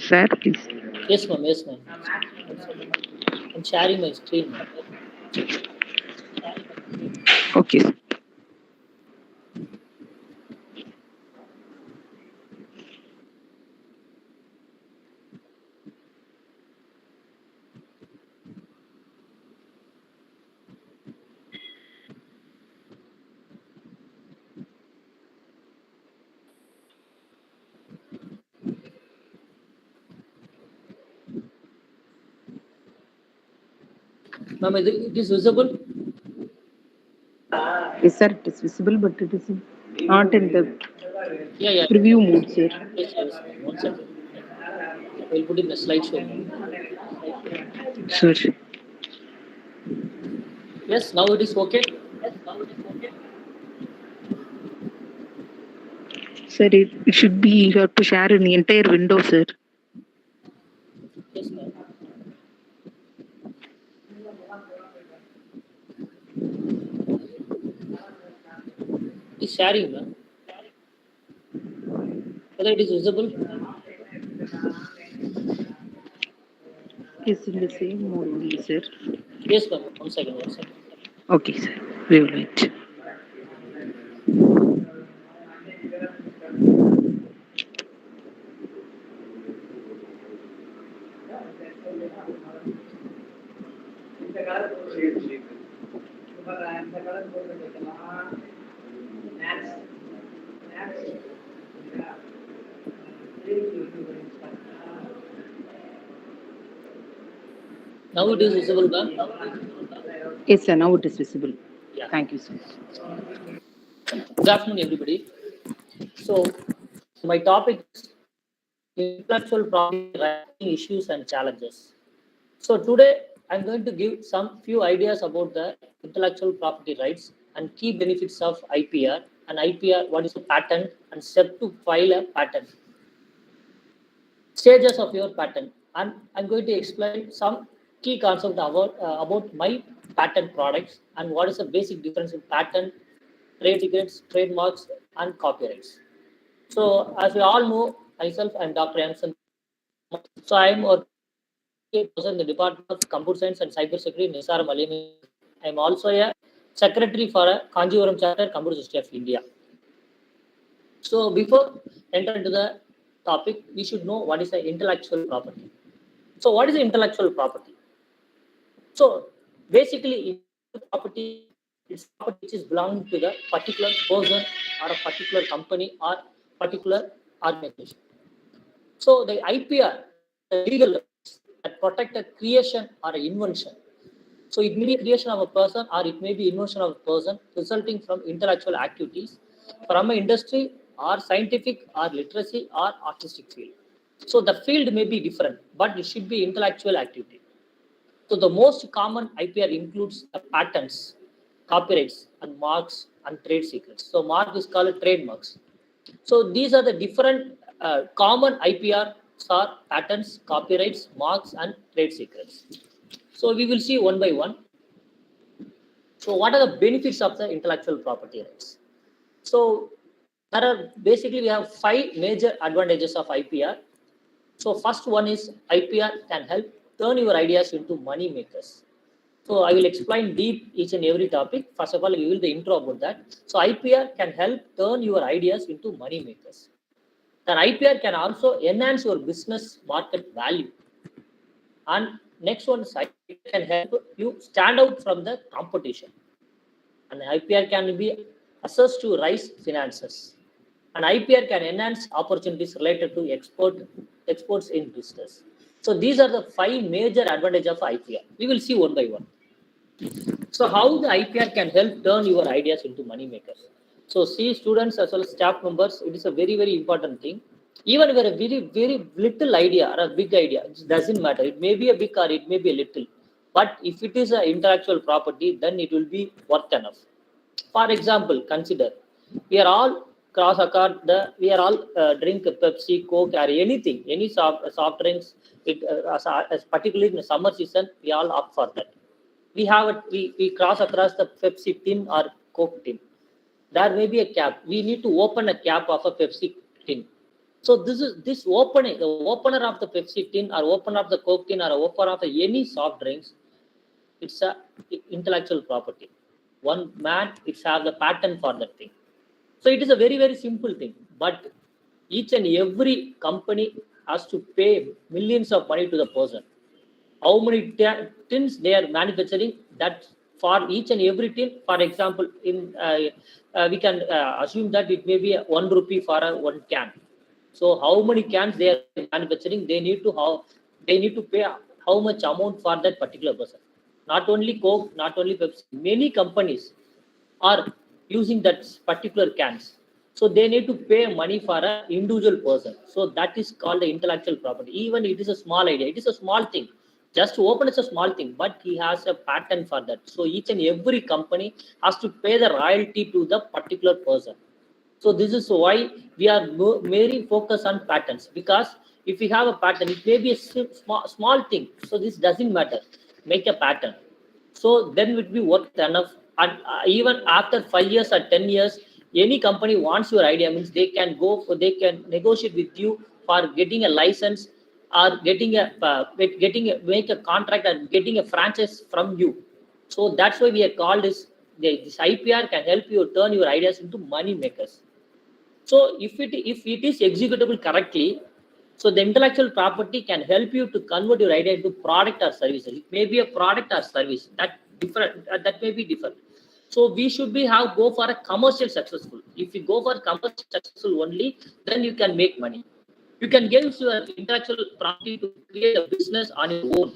Sir, please. Yes, ma'am. Yes, ma'am. I'm sharing my screen, ma'am. Okay, sir. Ma'am, it is visible? Yes, sir, it is visible, but it is not in the Yeah, yeah. preview mode, sir. Yes, yes. One second. We'll put in the slideshow mode. Sir, Yes, now it is okay. sir, it should be, you have to share an entire window, sir. Yes, ma'am. It's sharing, ma'am. Whether it is visible? Is in the same mode only, sir. Yes, ma'am. One second, one second. Okay, sir. We will wait. Now it is visible, ma'am. Yes, sir. Now it is visible. Yeah. Thank you, sir. Good afternoon, everybody. So, my topic is intellectual property writing issues and challenges. So, today I'm going to give some few ideas about the intellectual property rights and key benefits of IPR and IPR, what is a patent, and step to file a patent. Stages of your patent. And I'm going to explain some key concepts about my patent products and what is the basic difference in patent, trade secrets, trademarks, and copyrights. So, as we all know, myself, I'm Dr.M.SENTHIL. So, I'm a person in the Department of Computer Science and Cybersecurity in Valliammai. I'm also a secretary for a Kanjivaram chapter, Computer History of India. So, before enter into the topic, we should know what is the intellectual property. So, what is intellectual property? So, basically, intellectual property is property which is belonging to the particular person or a particular company or particular organization. So, the IPR, the legal rights that protect a creation or an invention. So, it may be creation of a person or it may be invention of a person resulting from intellectual activities from an industry or scientific or literacy or artistic field. So, the field may be different, but it should be intellectual activity. So the most common IPR includes patents, copyrights, and marks and trade secrets. So mark is called trademarks. So these are the different common IPRs are patents, copyrights, marks, and trade secrets. So we will see one by one. So what are the benefits of the intellectual property rights? So there are basically we have five major advantages of IPR. So first one is IPR can help turn your ideas into money makers. So I will explain deep each and every topic. First of all, we will the intro about that. So IPR can help turn your ideas into money makers. Then IPR can also enhance your business market value. And next one is IPR can help you stand out from the competition. And IPR can be assessed to raise finances. And IPR can enhance opportunities related to exports in business. So these are the five major advantages of IPR. We will see one by one. So how the IPR can help turn your ideas into money makers? So see students as well as staff members, it is a very, very important thing. Even if a very, very little idea or a big idea, it doesn't matter. It may be a big or it may be a little. But if it is an intellectual property, then it will be worth enough. For example, consider we are all cross accord the we are all drink Pepsi, Coke, or anything, any soft drinks. As particularly in the summer season, we all opt for that. We cross across the Pepsi tin or Coke tin. There may be a cap. We need to open a cap of a Pepsi tin. So this opening, the opener of the Pepsi tin or opener of the Coke tin or opener of any soft drinks, it's a intellectual property. One man, it's have the patent for that thing. So it is a very, very simple thing. But each and every company has to pay millions of money to the person. How many tins they are manufacturing, that for each and every tin, for example, in we can assume that it may be 1 rupee for a one can. So how many cans they are manufacturing, they need to pay how much amount for that particular person. Not only Coke, not only Pepsi, many companies are using that particular cans. So they need to pay money for an individual person. So that is called the intellectual property. Even it is a small idea, it is a small thing. Just to open is a small thing, but he has a patent for that. So each and every company has to pay the royalty to the particular person. So this is why we are very focused on patents, because if we have a patent, it may be a small thing. So this doesn't matter. Make a patent. So then it will be worth enough. And even after 5 years or 10 years, any company wants your idea, means they can go for, they can negotiate with you for getting a license or make a contract and getting a franchise from you. So that's why we are called this IPR can help you turn your ideas into money makers. So if it is executable correctly, so the intellectual property can help you to convert your idea into product or services. It may be a product or service that may be different. So we should be have go for a commercial successful. If you go for commercial successful only, then you can make money. You can give your intellectual property to create a business on your own,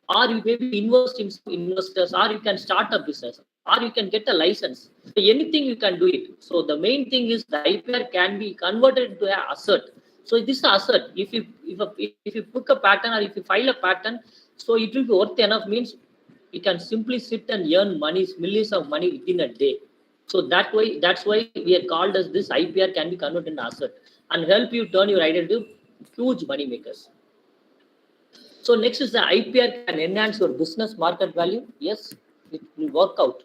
or you maybe invest in some investors, or you can start a business, or you can get a license. So anything you can do it. So the main thing is the IPR can be converted into an asset. So this asset, if you put a patent or if you file a patent, so it will be worth enough, means you can simply sit and earn money, millions of money within a day. So that's why we are called as this IPR can be converted into asset and help you turn your idea into huge money makers. So next is the IPR can enhance your business market value. Yes, it will work out.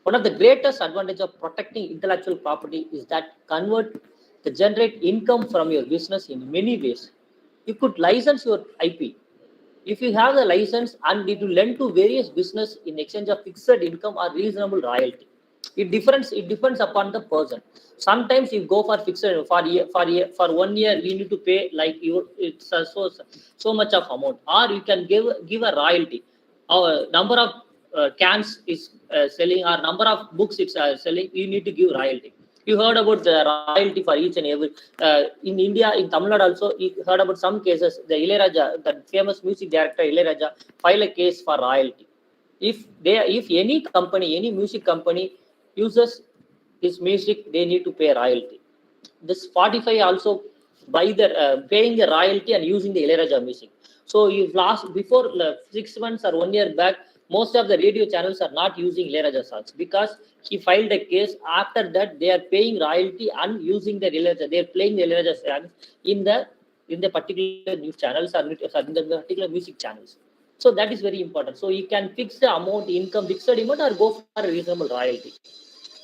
One of the greatest advantage of protecting intellectual property is that convert the generate income from your business in many ways. You could license your IP. If you have the license and it will lend to various business in exchange of fixed income or reasonable royalty. It depends upon the person. Sometimes you go for fixed for 1 year you need to pay like you it's so much of amount, or you can give a royalty. Our number of cans is selling, or number of books it's selling, you need to give royalty. You heard about the royalty for each and every in India, in Tamil Nadu also. You heard about some cases. The Ilayaraja, the famous music director Ilayaraja, filed a case for royalty. If any company, any music company uses his music, they need to pay royalty. This Spotify also by the paying the royalty and using the Ilayaraja music. So you've lost before 6 months or 1 year back, most of the radio channels are not using Ilayaraja songs because he filed a case. After that, they are paying royalty and using the Ilayaraja. They are playing the Ilayaraja songs in the particular news channels or in the particular music channels. So that is very important. So you can fix the amount, income, fixed amount, or go for a reasonable royalty.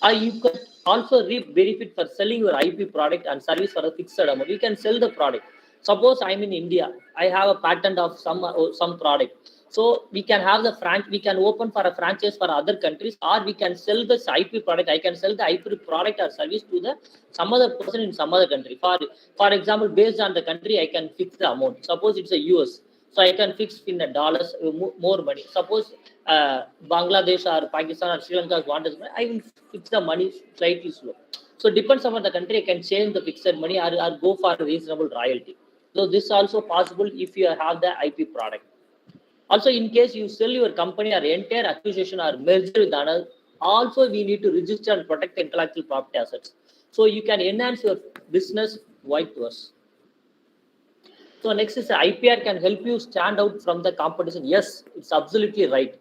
You can also reap benefit for selling your IP product and service for a fixed amount. You can sell the product. Suppose I'm in India, I have a patent of some product. So we can have we can open for a franchise for other countries, or we can sell this IP product. I can sell the IP product or service to the some other person in some other country. For example, based on the country, I can fix the amount. Suppose it's a US, so I can fix in the dollars more money. Suppose Bangladesh or Pakistan or Sri Lanka want money, I will fix the money slightly slow. So depends upon the country, I can change the fixed money, or go for a reasonable royalty. So this is also possible if you have the IP product. Also, in case you sell your company or entire acquisition or merger with another, also we need to register and protect intellectual property assets. So you can enhance your business wide to us. So next is IPR can help you stand out from the competition. Yes, it's absolutely right.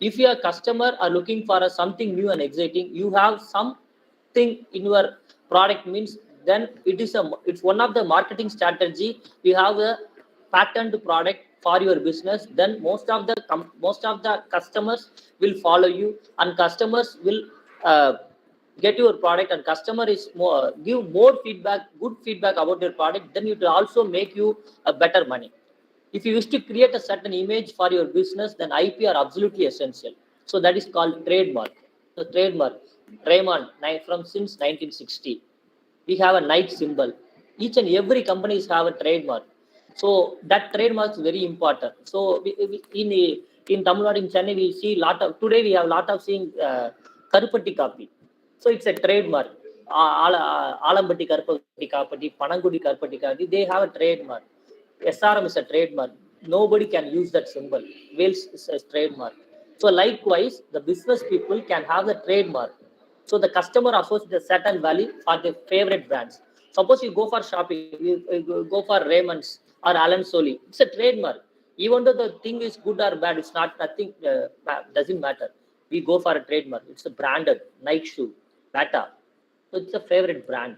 If your customer are looking for something new and exciting, you have something in your product, means then it's one of the marketing strategy. You have a patent product for your business. Then most of the customers will follow you, and customers will uh, get your product and customer is more, give more feedback, good feedback about your product, then it will also make you a better money. If you wish to create a certain image for your business, then IP are absolutely essential. So that is called trademark. The trademark, Raymond, from since 1960, we have a Nike symbol. Each and every companies have a trademark. So that trademark is very important. So in Tamil Nadu, in Chennai, we see lot of, today we have lot of seeing Karupatti copy. So it's a trademark. Alambatti Karupatti copy, Panangudi Karupatti copy, they have a trademark. SRM is a trademark. Nobody can use that symbol. Vels is a trademark. So likewise, the business people can have the trademark. So the customer associates a certain value for their favorite brands. Suppose you go for shopping, you go for Raymond's or Alan Solly. It's a trademark. Even though the thing is good or bad, it's not nothing. Doesn't matter. We go for a trademark. It's a branded Nike shoe, Bata. So it's a favorite brand.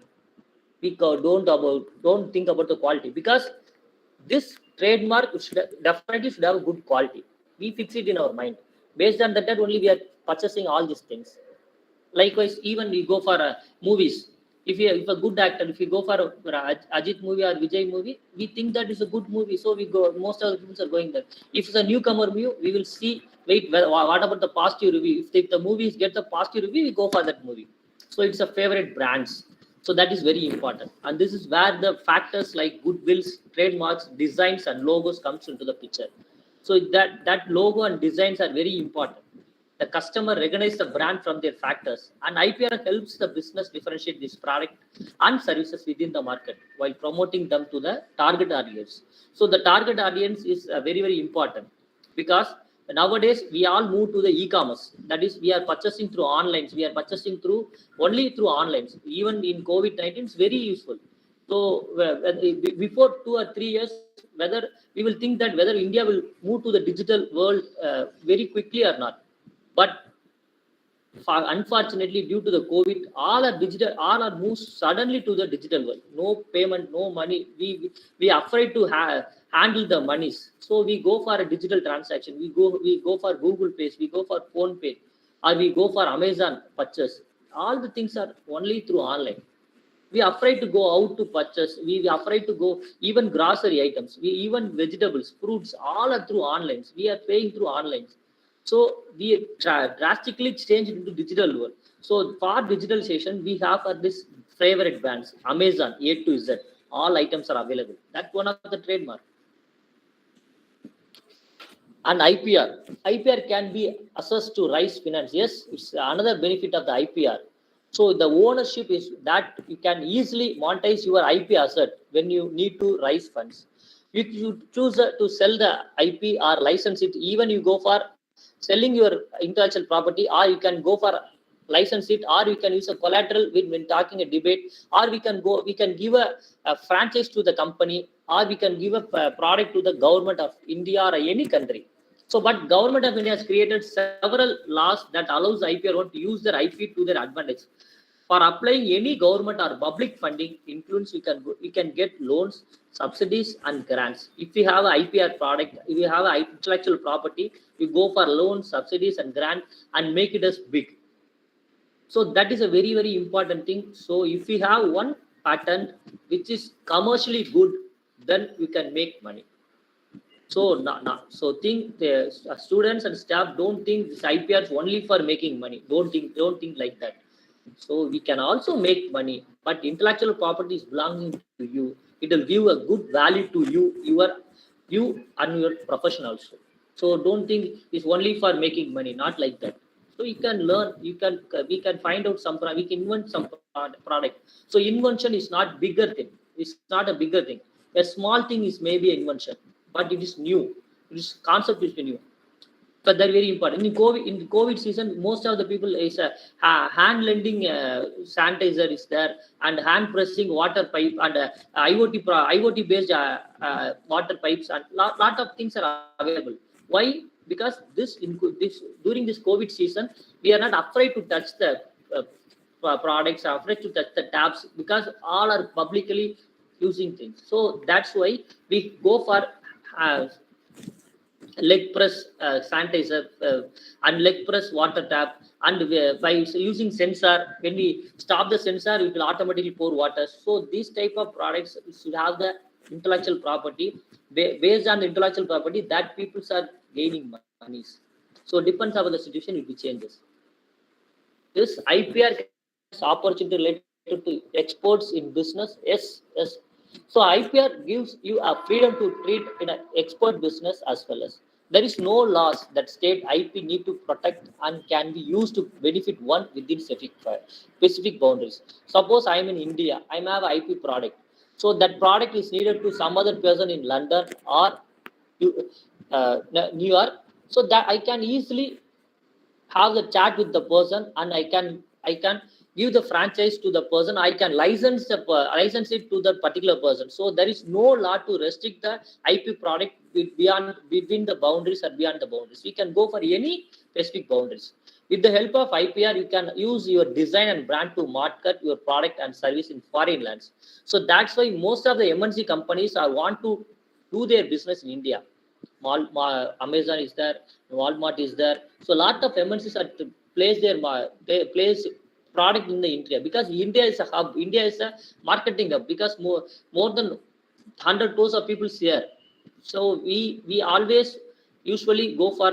We don't think about the quality, because this trademark definitely should have a good quality. We fix it in our mind. Based on that only we are purchasing all these things. Likewise, even we go for movies. If a good actor, if you go for a Ajit movie or Vijay movie, we think that is a good movie, so we go. Most of the people are going there. If it's a newcomer movie, we will see. Wait, what about the positive review? If the movies get the positive review, we go for that movie. So it's a favorite brands. So that is very important, and this is where the factors like goodwills, trademarks, designs, and logos comes into the picture. So that logo and designs are very important. The customer recognize the brand from their factors, and IPR helps the business differentiate this product and services within the market while promoting them to the target audience. So the target audience is very important, because nowadays we all move to the e-commerce. That is, we are purchasing through online. We are purchasing through only through online. Even in COVID-19, it's very useful. So before 2 or 3 years, whether we will think that whether India will move to the digital world very quickly or not. But unfortunately, due to the COVID, all are digital, all are moved suddenly to the digital world. No payment, no money. We are afraid to handle the monies. So we go for a digital transaction. We go for Google Pay, we go for Phone Pay, or we go for Amazon purchase. All the things are only through online. We are afraid to go out to purchase. We are afraid to go even grocery items. We even vegetables, fruits, all are through online. We are paying through online. So we drastically changed into digital world. So for digitalization, we have this favorite brands, Amazon, A to Z. All items are available. That's one of the trademark. And IPR. IPR can be assessed to raise finance. Yes, it's another benefit of the IPR. So the ownership is that you can easily monetize your IP asset when you need to raise funds. If you choose to sell the IP or license it, even you go for selling your intellectual property, or you can go for license it, or you can use a collateral when talking a debate, or we can give a franchise to the company, or we can give a product to the government of India or any country. So, but government of India has created several laws that allows IPR1 to use their IP to their advantage. For applying any government or public funding influence, we can get loans, subsidies, and grants. If we have an IPR product, if we have an intellectual property, we go for loans, subsidies, and grant, and make it as big. So that is a very important thing. So if we have one patent which is commercially good, then we can make money. So so think the students and staff don't think this IPR is only for making money. Don't think like that. So we can also make money, but intellectual property is belonging to you. It will give a good value to you and your profession also. So don't think it's only for making money. Not like that. So you can learn. We can find out we can invent some product. So invention is not bigger thing. It's not a bigger thing. A small thing is maybe an invention, but it is new. This concept is new. But they're very important. In the COVID season, most of the people is hand lending sanitizer is there, and hand pressing water pipe, and IoT based water pipes, and lot of things are available. Why? Because this during this COVID season, we are not afraid to touch the products, are afraid to touch the taps, because all are publicly using things. So that's why we go for leg press sanitizer and leg press water tap, and by using sensor, when we stop the sensor it will automatically pour water. So these type of products should have the intellectual property. Based on the intellectual property, that people are gaining monies. So depends on the situation, it will changes. This IPR can give opportunity related to exports in business. Yes, yes. So IPR gives you a freedom to treat in an export business as well as there is no laws that state IP need to protect and can be used to benefit one within specific boundaries. Suppose I am in India, I have an IP product. So that product is needed to some other person in London or New York. So that I can easily have the chat with the person, and I can give the franchise to the person. I can license it to the particular person. So there is no law to restrict the IP product beyond between the boundaries or beyond the boundaries. We can go for any specific boundaries. With the help of IPR, you can use your design and brand to market your product and service in foreign lands. So that's why most of the MNC companies are want to do their business in India. Amazon is there, Walmart is there. So a lot of MNCs are to place their place product in the India, because India is a hub. India is a marketing hub, because more than 100 crores of people here. So we always usually go for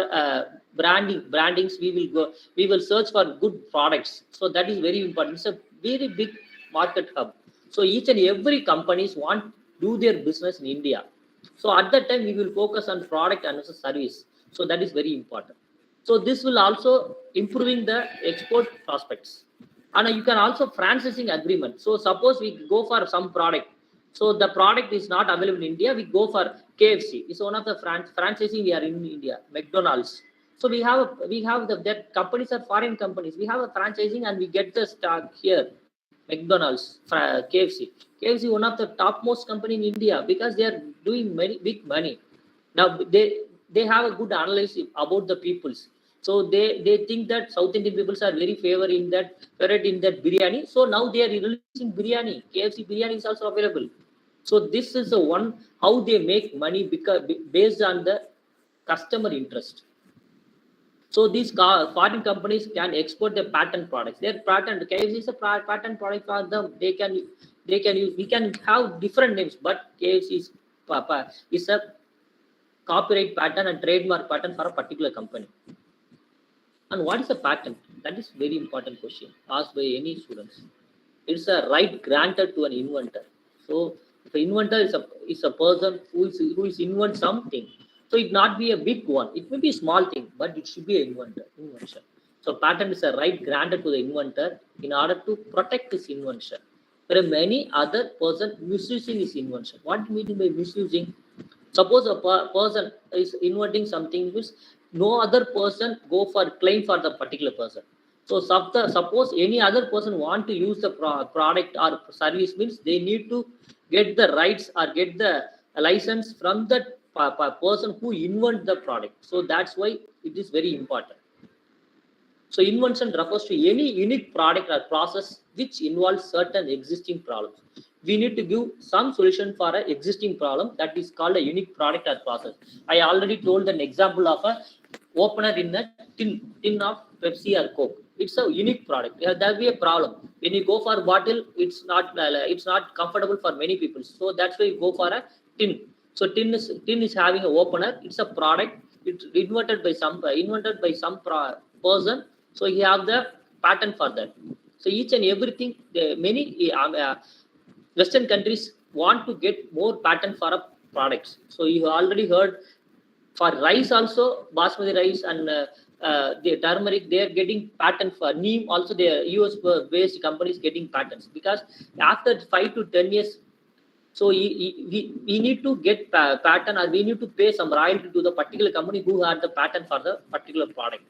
brandings. We will search for good products. So that is very important. It's a very big market hub. So each and every companies want do their business in India. So at that time we will focus on product and also service. So that is very important. So this will also improving the export prospects. And you can also franchising agreement. So suppose we go for some product, so the product is not available in India, we go for KFC. It's one of the franchising we are in India. McDonald's. So we have that companies are foreign companies. We have a franchising and we get the stock here. McDonald's, KFC, one of the topmost company in India, because they are doing many big money. Now they have a good analysis about the peoples. So they think that South Indian peoples are very favorite in that biryani. So now they are releasing biryani. KFC biryani is also available. So this is the one how they make money, because based on the customer interest. So these foreign companies can export their patent products. Their patent KFC is a patent product for them. They can use. We can have different names, but KFC is a copyright patent and trademark patent for a particular company. And what is a patent? That is very important question asked by any students. It's a right granted to an inventor. So if an inventor is a person who is invent something, so it not be a big one. It may be a small thing, but it should be an invention. So patent is a right granted to the inventor in order to protect his invention. There are many other person misusing his invention. What do you mean by misusing? Suppose a person is inventing something which no other person go for claim for the particular person. So suppose any other person want to use the product or service, means they need to get the rights or get the license from the person who invent the product. So that's why it is very important. So invention refers to any unique product or process which involves certain existing problems. We need to give some solution for an existing problem, that is called a unique product or process. I already told an example of a opener in a tin of Pepsi or Coke. It's a unique product. There will be a problem. When you go for a bottle, it's not comfortable for many people. So that's why you go for a tin. So tin is having an opener. It's a product. It's invented by some person. So he have the patent for that. So each and everything, many Western countries want to get more patent for a products. So you already heard for rice also, basmati rice and the turmeric, they are getting patent for neem. Also, the US based companies getting patents, because after 5 to 10 years, so we need to get patent, or we need to pay some royalty to the particular company who had the patent for the particular product.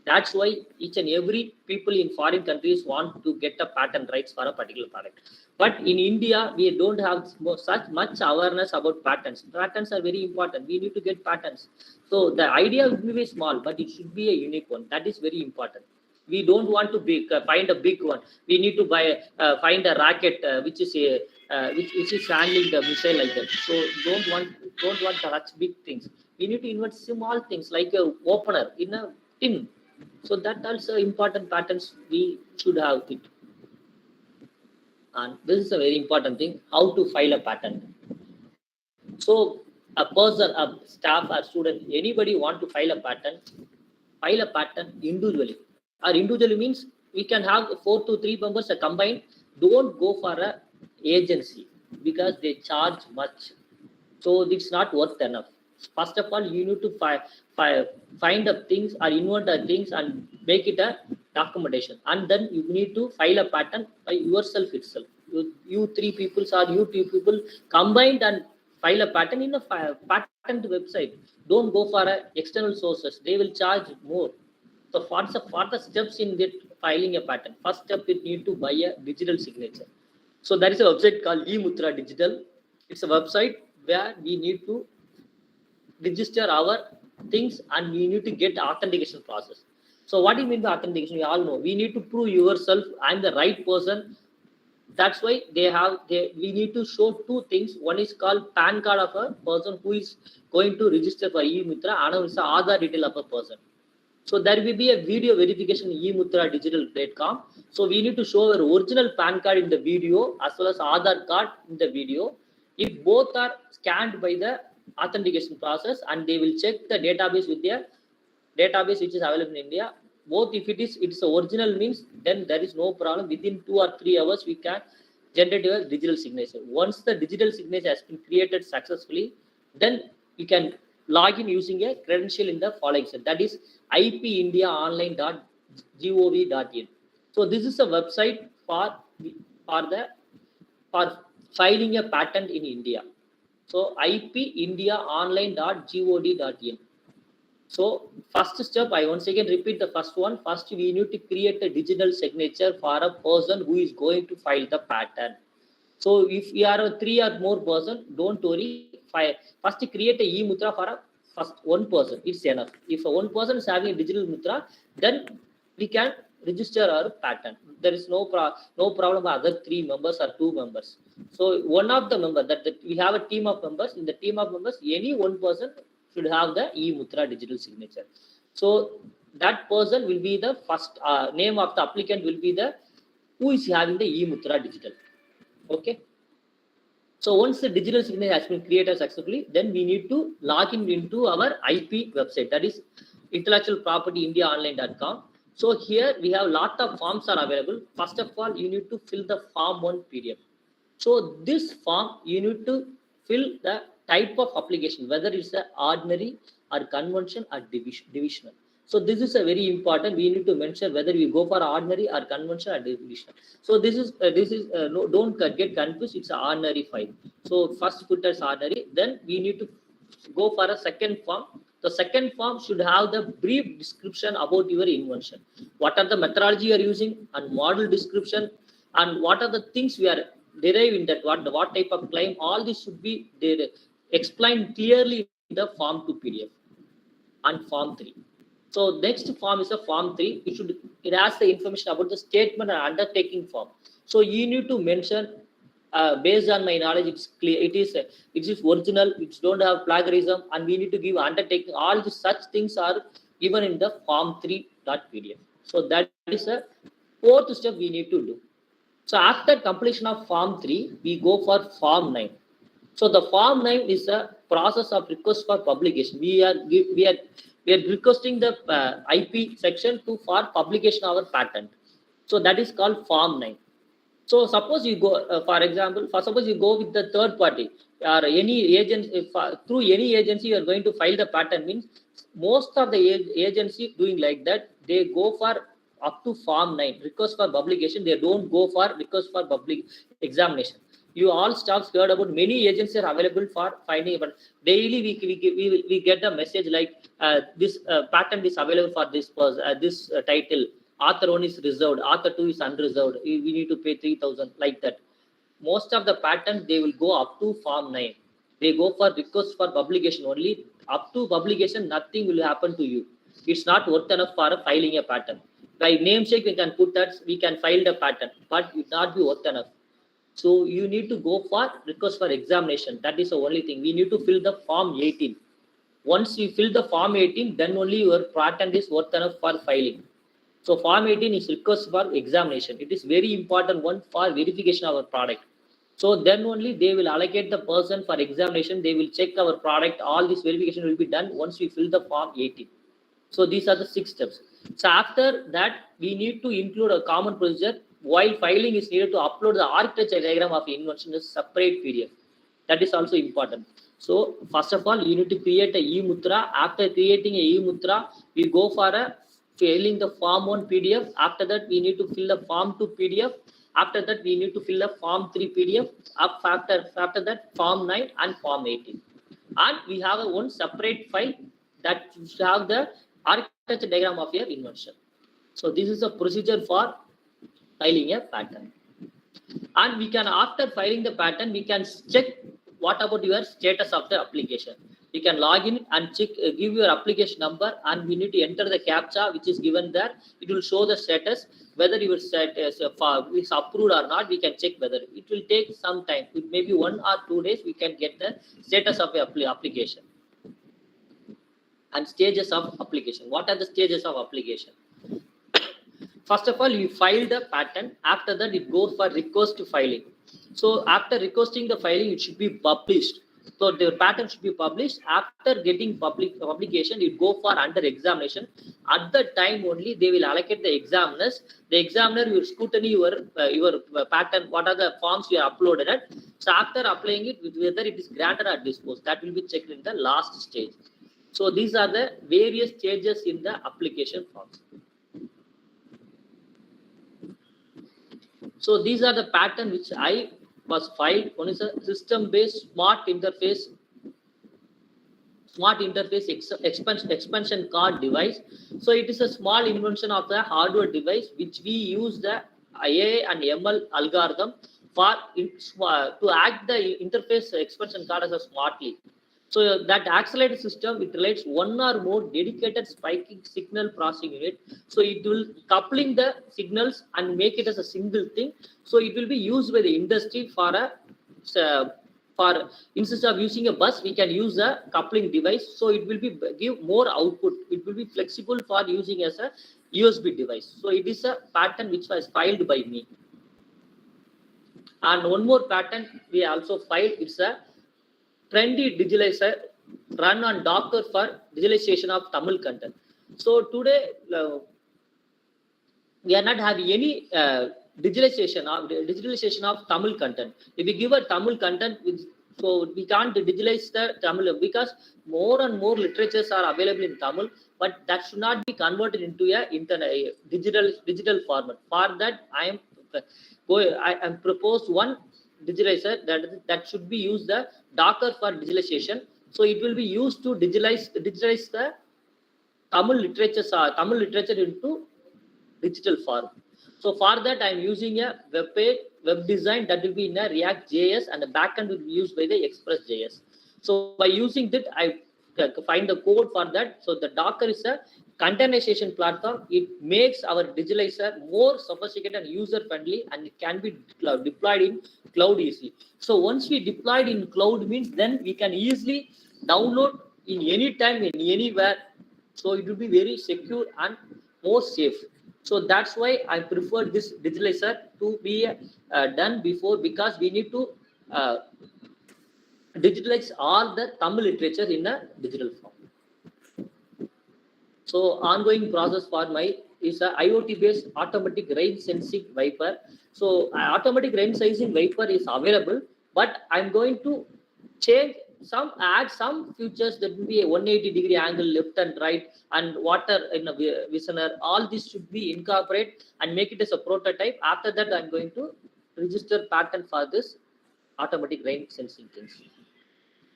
That's why each and every people in foreign countries want to get a patent rights for a particular product. But in India, we don't have such much awareness about patents. Patents are very important. We need to get patents. So the idea will be small, but it should be a unique one. That is very important. We don't want to find a big one. We need to find a rocket which is handling the missile like that. So don't want to touch big things. We need to invent small things like a opener in a tin. So that also important patterns we should have it. And this is a very important thing, how to file a patent. So a person, a staff, a student, anybody want to file a patent individually. Or individually means we can have 4 to 3 members are combined. Don't go for a agency because they charge much. So it's not worth enough. First of all, you need to find up things or invent the things and make it a documentation, and then you need to file a patent by yourself itself. You three people or you two people combined and file a patent in a patent website. Don't go for external sources, they will charge more. So for the steps in that filing a patent, first step you need to buy a digital signature. So there is a website called eMutra Digital. It's a website where we need to register our things and we need to get authentication process. So what do you mean by authentication? We all know we need to prove yourself I'm the right person. That's why we need to show two things. One is called PAN card of a person who is going to register for eMutra, another is the Aadhaar detail of a person. So there will be a video verification in eMutra digital.com. So we need to show our original PAN card in the video as well as Aadhaar card in the video. If both are scanned by the authentication process, and they will check the database with their database which is available in India. Both if it's the original means, then there is no problem. Within 2 or 3 hours, we can generate a digital signature. Once the digital signature has been created successfully, then we can log in using a credential in the following set. That is ipindiaonline.gov.in. So this is a website for filing a patent in India. So ipindiaonline.gov.in. So first step, I once again repeat the first one. First, we need to create a digital signature for a person who is going to file the patent. So if we are a 3 or more person, don't worry. First, create a e-mutra for a first one person. It's enough. If one person is having a digital mutra, then we can register our patent. There is no problem with other 3 members or 2 members. So one of the member that we have a team of members. In the team of members, any one person should have the e-mutra digital signature. So that person will be the first name of the applicant will be the who is having the e-mutra digital. Okay. So once the digital signature has been created successfully, then we need to log in into our IP website, that is intellectual property indiaonline.com. So here we have a lot of forms are available. First of all, you need to fill the form 1 PDF. So this form you need to fill the type of application, whether it's an ordinary or convention or divisional. So this is a very important. We need to mention whether we go for ordinary or convention or divisional. So this is no, don't get confused. It's an ordinary file. So first put as ordinary. Then we need to go for a second form. The second form should have the brief description about your invention. What are the methodology you are using and model description, and what are the things we are deriving that what type of claim. All this should be explained clearly in the form 2 PDF and form 3. So next form is a form 3. It has the information about the statement and undertaking form. So you need to mention based on my knowledge, it's clear. It is original. It don't have plagiarism, and we need to give undertaking. All the such things are given in the form 3.pdf. So that is a 4th step we need to do. So after completion of form 3, we go for form 9. So the form 9 is a process of request for publication. We are requesting the IP section for publication of our patent. So that is called form 9. So suppose you go, for example, suppose you go with the third party or any agent, through any agency you are going to file the patent, means most of the agency doing like that, they go for up to form 9, request for publication. They don't go for request for public examination. You all staffs heard about many agencies are available for finding, but daily we get a message like this patent is available for this this title. Author 1 is reserved, author 2 is unreserved. We need to pay 3,000 like that. Most of the patents they will go up to form 9. They go for request for publication only. Up to publication, nothing will happen to you. It's not worth enough for filing a patent. By namesake, we can put that we can file the patent, but it not be worth enough. So you need to go for request for examination. That is the only thing. We need to fill the form 18. Once you fill the form 18, then only your patent is worth enough for filing. So form 18 is request for examination. It is very important one for verification of our product. So then only they will allocate the person for examination. They will check our product. All this verification will be done once we fill the form 18. So these are the 6 steps. So after that, we need to include a common procedure. While filing is needed to upload the architecture diagram of invention as separate PDF. That is also important. So first of all, you need to create a e-mutra. After creating a e-mutra, we go for a filling the form 1 PDF. After that, we need to fill the form 2 PDF. After that, we need to fill the form 3 PDF. After that, form 9 and form 18. And we have a one separate file that have the architecture diagram of your invention. So this is a procedure for filing a patent. And we can, after filing the patent, we can check what about your status of the application. You can log in and check, give your application number, and we need to enter the captcha which is given there. It will show the status, whether your status is approved or not. We can check whether it will take some time. It may be 1 or 2 days. We can get the status of the application. And stages of application. What are the stages of application? First of all, you file the patent. After that, it goes for request to filing. So after requesting the filing, it should be published. So the patent should be published. After getting publication, it go for under examination. At the time only, they will allocate the examiners. The examiner will scrutiny your patent. What are the forms you are uploaded at? So after applying it, whether it is granted or disposed, that will be checked in the last stage. So these are the various stages in the application forms. So these are the pattern which I was filed. One is a system-based smart interface expansion card device. So it is a small invention of the hardware device which we use the AI and ML algorithm for to act the interface expansion card as a smartly. So that accelerated system, it relates one or more dedicated spiking signal processing unit. So it will coupling the signals and make it as a single thing. So it will be used by the industry for instead of using a bus, we can use a coupling device. So it will be give more output. It will be flexible for using as a USB device. So it is a patent which was filed by me. And one more patent we also filed. It's a trendy digitalizer run on Docker for digitalization of Tamil content. So today we are not having any digitalization of Tamil content. If we give a Tamil content, so we can't digitalize the Tamil because more and more literatures are available in Tamil, but that should not be converted into a digital format. For that, I am proposed one digitalizer that should be used the Docker for digitalization. So it will be used to digitalize the Tamil literature into digital form. So for that, I am using a web design that will be in a React JS, and the backend will be used by the Express.js. So by using that, I find the code for that. So the Docker is a containerization platform. It makes our digitalizer more sophisticated and user friendly, and it can be deployed in cloud easily. So once we deployed in cloud means then we can easily download in any time, in anywhere. So it will be very secure and more safe. So that's why I prefer this digitalizer to be done before, because we need to digitalize all the Tamil literature in a digital form. So ongoing process for my is a IoT based automatic rain sensing wiper. So automatic rain sensing wiper is available, but I'm going to add some features that will be a 180-degree angle left and right, and water in a visioner. All this should be incorporated and make it as a prototype. After that, I'm going to register patent for this automatic rain sensing things.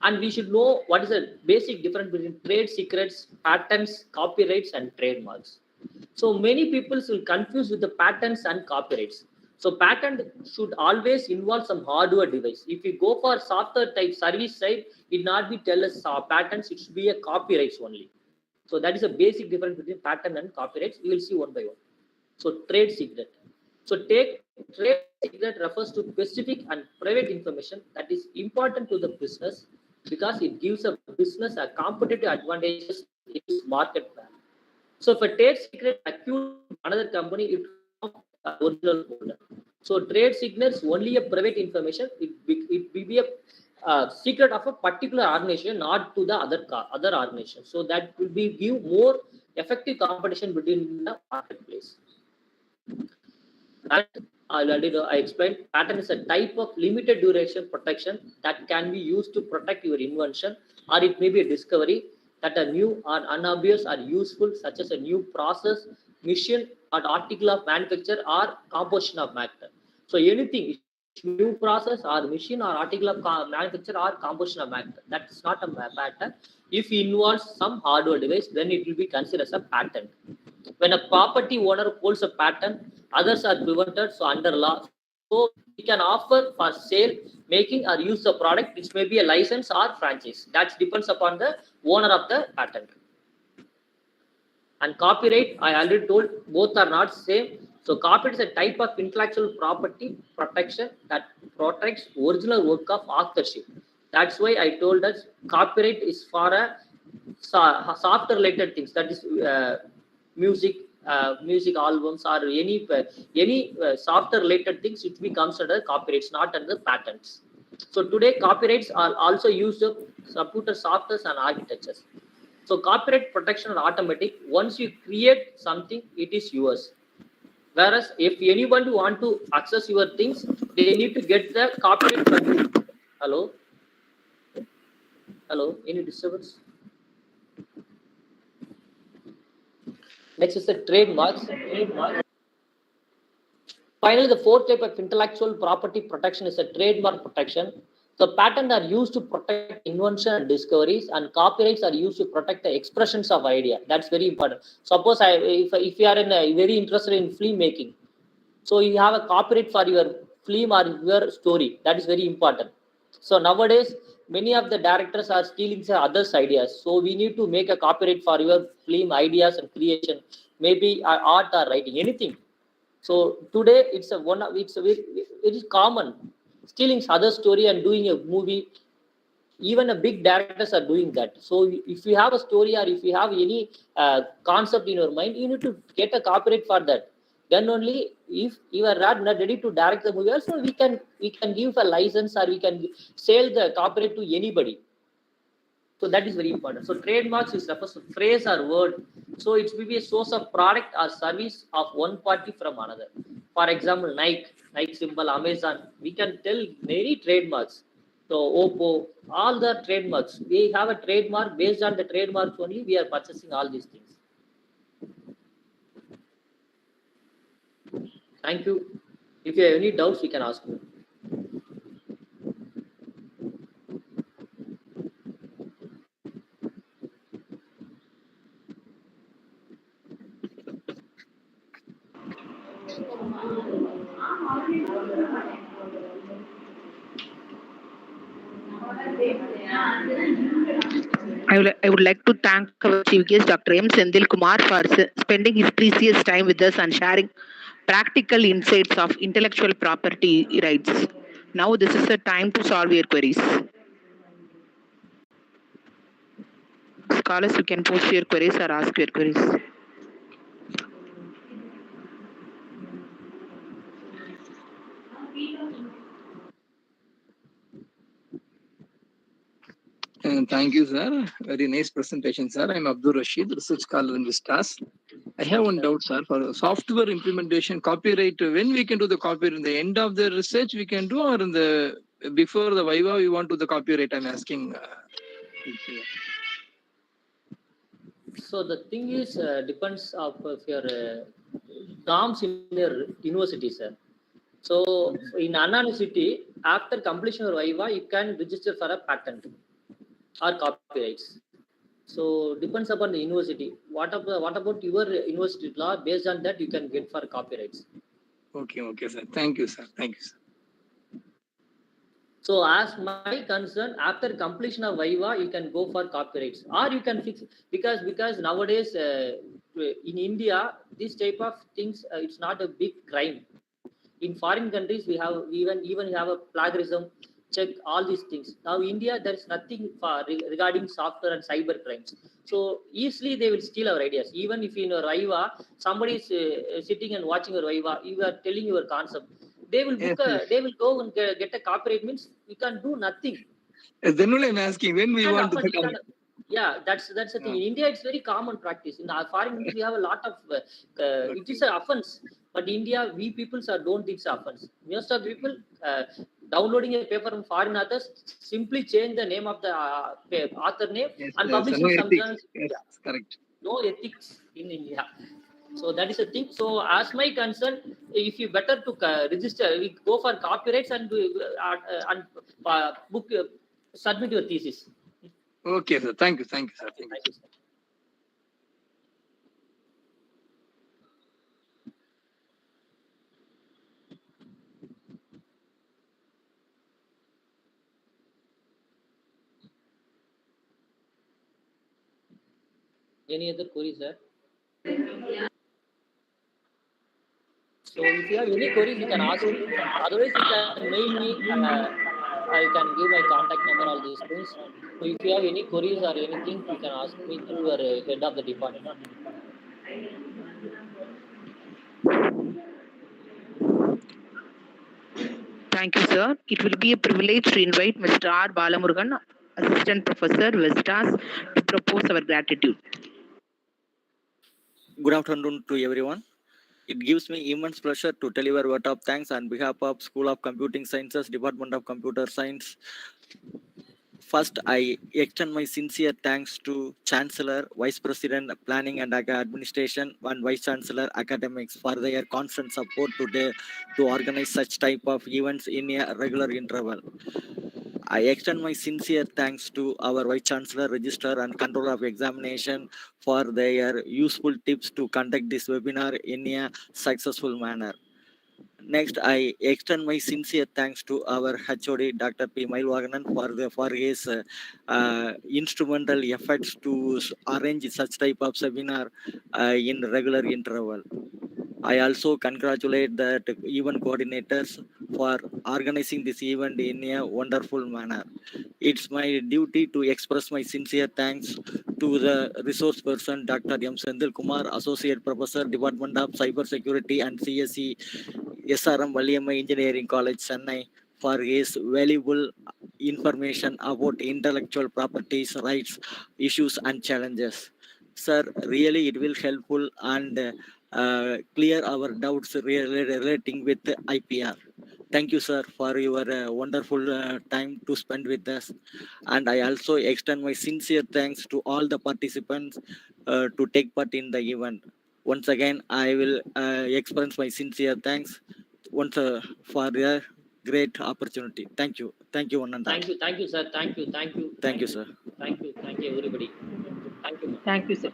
And we should know what is the basic difference between trade secrets, patents, copyrights, and trademarks. So many people will confuse with the patents and copyrights. So patent should always involve some hardware device. If we go for software type service side, it not be tell us patents, it should be a copyrights only. So that is a basic difference between patent and copyrights. We will see one by one. So trade secret. So trade secret refers to specific and private information that is important to the business because it gives a business a competitive advantages in its market value. So if a trade secret accused another company, it becomes original holder. So trade secrets only a private information. It will be a secret of a particular organization, not to the other organization. So that will be give more effective competition between the marketplace. And I explained patent is a type of limited duration protection that can be used to protect your invention, or it may be a discovery that are new or unobvious or useful, such as a new process, mission, or article of manufacture or composition of matter. So anything, new process or machine or article of manufacture or composition of matter, that's not a patent. If it involves some hardware device, then it will be considered as a patent. When a property owner holds a patent, others are prevented so under law. So he can offer for sale, making or use the product, which may be a license or franchise. That depends upon the owner of the patent. And copyright, I already told, both are not same. So copyright is a type of intellectual property protection that protects original work of authorship. That's why I told us copyright is for a software related things, that is music, music albums, or any software related things, which becomes under copyrights, not under patents. So today copyrights are also used of computer softwares and architectures. So copyright protection are automatic. Once you create something, it is yours. Whereas if anyone want to access your things, they need to get the copyright from you. Hello? Hello? Any disturbance? Next is the trademarks. Finally, the fourth type of intellectual property protection is a trademark protection. So patents are used to protect invention and discoveries, and copyrights are used to protect the expressions of idea. That's very important. Suppose if you are very interested in film making, so you have a copyright for your film or your story. That is very important. So nowadays, many of the directors are stealing others' ideas. So we need to make a copyright for your film ideas and creation, maybe art or writing, anything. So today it's a one. It is common stealing other story and doing a movie. Even a big directors are doing that. So if you have a story or if you have any concept in your mind, you need to get a copyright for that. Then only if you are not ready to direct the movie, also we can give a license or we can sell the copyright to anybody. So that is very important. So trademarks is refers to phrase or word. So it will be a source of product or service of one party from another. For example, Nike symbol, Amazon. We can tell many trademarks. So Oppo, all the trademarks. We have a trademark. Based on the trademarks only, we are purchasing all these things. Thank you. If you have any doubts, you can ask me. I would like to thank our chief guest, Dr. M. Senthil Kumar, for spending his precious time with us and sharing practical insights of intellectual property rights. Now, this is the time to solve your queries. Scholars, you can post your queries or ask your queries. Thank you, sir. Very nice presentation, sir. I'm Abdul Rashid, research scholar in Vistas. I have one doubt, sir. For software implementation, copyright, when we can do the copyright? In the end of the research we can do, or in the before the Viva we want to do the copyright? I'm asking. So the thing is depends of your norms in your university, sir. So in Anna University, after completion of Viva, you can register for a patent or copyrights. So depends upon the university. What about your university law? Based on that, you can get for copyrights. Okay, sir. Thank you, sir. Thank you, sir. So as my concern, after completion of Viva, you can go for copyrights, or you can fix because nowadays in India this type of things it's not a big crime. In foreign countries we have even have a plagiarism, check all these things. Now India, there is nothing regarding software and cyber crimes. So easily they will steal our ideas. Even if in your Viva, somebody is sitting and watching your Viva, you are telling your concept. They will book they will go and get a copyright, means you can do nothing. Then only I'm asking when we want to. Yeah, that's the thing. In India, it's very common practice. In our foreign countries, we have a lot of. It is an offense, but India, we people don't think it's offense. Most of the people downloading a paper from foreign authors simply change the name of the author name and publishing no some ethics. journals. Yes, correct. No ethics in India. So that is a thing. So as my concern, if you better to register, we go for copyrights and book submit your thesis. Okay, sir. Thank you, sir. Thank you, sir. Any other queries, sir? So if you have any queries, you can ask me. Otherwise, you can mail me. I can give my contact number, all these things. So if you have any queries or anything, you can ask me through your head of the department. Thank you, sir. It will be a privilege to invite Mr. R. Balamurugan, Assistant Professor, Vestas, to propose our gratitude. Good afternoon to everyone. It gives me immense pleasure to deliver a word of thanks on behalf of School of Computing Sciences, Department of Computer Science. First, I extend my sincere thanks to Chancellor, Vice President, Planning and Administration, and Vice Chancellor, Academics for their constant support to organize such type of events in a regular interval. I extend my sincere thanks to our Vice Chancellor, Registrar and Controller of Examination for their useful tips to conduct this webinar in a successful manner. Next, I extend my sincere thanks to our HOD, Dr. P. Mailwaganan, for his instrumental efforts to arrange such type of seminar in regular interval. I also congratulate the event coordinators for organizing this event in a wonderful manner. It's my duty to express my sincere thanks to the resource person, Dr.M.SENTHIL Kumar, Associate Professor, Department of Cyber Security and CSE, SRM Valliammai Engineering College, Chennai, for his valuable information about intellectual properties, rights, issues and challenges. Sir, really it will helpful and clear our doubts relating with IPR. Thank you, sir, for your wonderful time to spend with us. And I also extend my sincere thanks to all the participants to take part in the event. Once again, I will express my sincere thanks for the great opportunity. Thank you. Thank you, one and all. Thank you, sir. Thank you, Thank you, sir. Thank you, everybody. Thank you. Thank you, sir.